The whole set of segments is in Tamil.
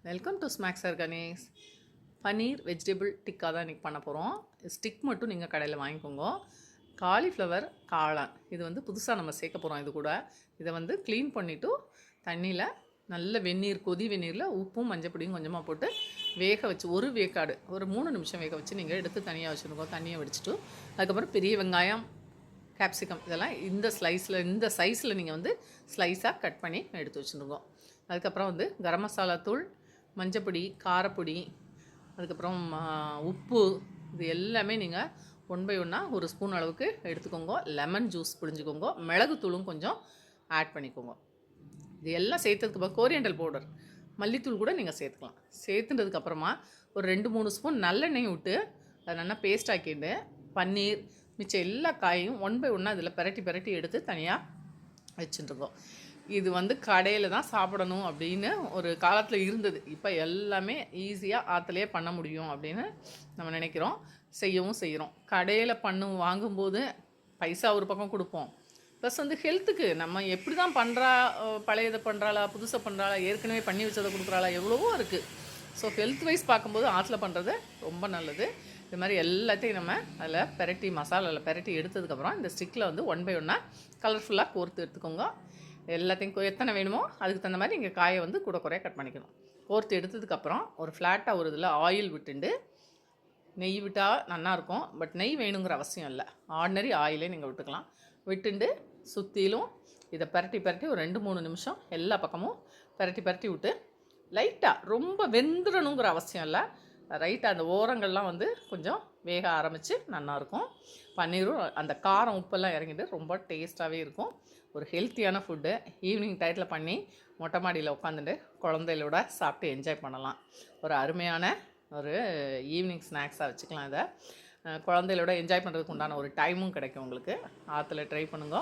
Welcome to snacks organics. Paneer vegetable tikka தான் இன்றைக்கி பண்ண போகிறோம். ஸ்டிக் மட்டும் நீங்கள் கடையில் வாங்கிக்கோங்க. காலிஃப்ளவர் காளான் இது வந்து புதுசாக நம்ம சேர்க்க போகிறோம். இது கூட இதை வந்து க்ளீன் பண்ணிவிட்டு தண்ணியில் நல்ல வெந்நீர், கொதி வெந்நீரில் உப்பும் மஞ்சப்பொடியும் கொஞ்சமாக போட்டு வேக வச்சு ஒரு வேக்காடு ஒரு 3 நிமிஷம் வேக வச்சு நீங்கள் எடுத்து தனியாக வச்சுருக்கோம். தண்ணியை வடிச்சிட்டு அதுக்கப்புறம் பெரிய வெங்காயம், கேப்சிகம் இதெல்லாம் இந்த சைஸில் நீங்கள் வந்து ஸ்லைஸாக கட் பண்ணி எடுத்து வச்சுருக்கோம். அதுக்கப்புறம் வந்து கரம் மசாலா தூள், மஞ்சப்பொடி, காரப்பொடி, அதுக்கப்புறம் உப்பு, இது எல்லாமே நீங்கள் 1 by 1 ஒரு ஸ்பூன் அளவுக்கு எடுத்துக்கோங்க. Lemon juice பிழிஞ்சுக்கோங்க. மிளகுத்தூளும் கொஞ்சம் ஆட் பண்ணிக்கோங்க. இது எல்லாம் சேர்த்ததுக்கப்புறம் கோரியண்டல் பவுடர், மல்லித்தூள் கூட நீங்கள் சேர்த்துக்கலாம். சேர்த்துனதுக்கப்புறமா ஒரு 2-3 ஸ்பூன் நல்லெண்ணெய் விட்டு அதை நல்லா பேஸ்ட் ஆக்கிட்டு பன்னீர் மிச்சம் எல்லா காயும் 1 by 1 அதில் பெரட்டி எடுத்து தனியாக வச்சுட்டுருக்கோம். இது வந்து கடையில் தான் சாப்பிடணும் அப்படின்னு ஒரு காலத்தில் இருந்தது. இப்போ எல்லாமே ஈஸியாக ஆற்றுலையே பண்ண முடியும் அப்படின்னு நம்ம நினைக்கிறோம், செய்யவும் செய்கிறோம். கடையில் வாங்கும்போது பைசா ஒரு பக்கம் கொடுப்போம், ப்ளஸ் வந்து ஹெல்த்துக்கு நம்ம எப்படி தான் பண்ணுறா, பழையதை பண்ணுறாளா, புதுசாக பண்ணுறாளா, ஏற்கனவே பண்ணி வச்சதை கொடுக்குறாளா, எவ்வளவோ இருக்குது. ஸோ ஹெல்த் வைஸ் பார்க்கும்போது ஆற்றுல பண்ணுறது ரொம்ப நல்லது. இது மாதிரி எல்லாத்தையும் நம்ம அதில் பெரட்டி மசாலாவில் பெரட்டி எடுத்ததுக்கப்புறம் இந்த ஸ்டிக்கில் வந்து 1 by 1 கலர்ஃபுல்லாக கோர்த்து எடுத்துக்கோங்க. எல்லாத்தையும் எத்தனை வேணுமோ அதுக்கு தகுந்த மாதிரி நீங்கள் காயை வந்து கூட குறைய கட் பண்ணிக்கணும். கோர்த்து எடுத்ததுக்கப்புறம் ஒரு ஃப்ளாட்டாக ஒரு இதில் ஆயில் விட்டுண்டு, நெய் விட்டால் நல்லாயிருக்கும், பட் நெய் வேணுங்கிற அவசியம் இல்லை, ஆர்டினரி ஆயிலே நீங்கள் விட்டுக்கலாம். விட்டுண்டு சுற்றிலும் இதை பெரட்டி ஒரு 2-3 நிமிஷம் எல்லா பக்கமும் பெரட்டி விட்டு லைட்டாக, ரொம்ப வெந்துடணுங்கிற அவசியம் இல்லை, ரைட்டாக அந்த ஓரங்கள்லாம் வந்து கொஞ்சம் வேக ஆரம்பித்து நல்லாயிருக்கும். பன்னீரும் அந்த காரம் உப்பெல்லாம் இறங்கிட்டு ரொம்ப டேஸ்ட்டாகவே இருக்கும். ஒரு ஹெல்த்தியான ஃபுட்டு ஈவினிங் டயத்தில் பண்ணி மொட்டை மாடியில் உட்காந்துட்டு குழந்தைகளோட சாப்பிட்டு என்ஜாய் பண்ணலாம். ஒரு அருமையான ஒரு ஈவினிங் ஸ்நாக்ஸாக வச்சுக்கலாம். இதை குழந்தைகளோட என்ஜாய் பண்ணுறதுக்கு உண்டான ஒரு டைமும் கிடைக்கும் உங்களுக்கு. ஆற்றுல ட்ரை பண்ணுங்க.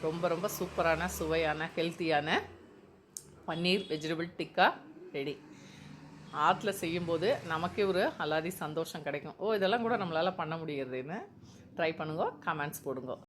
ரொம்ப சூப்பரான சுவையான ஹெல்த்தியான பன்னீர் வெஜிடபிள் டிக்கா ரெடி. ஆற்றுல செய்யும்போது நமக்கே ஒரு அலாதி சந்தோஷம் கிடைக்கும். இதெல்லாம் கூட நம்மளால் பண்ண முடியுதுன்னு ட்ரை பண்ணுங்க. கமெண்ட்ஸ் போடுங்க.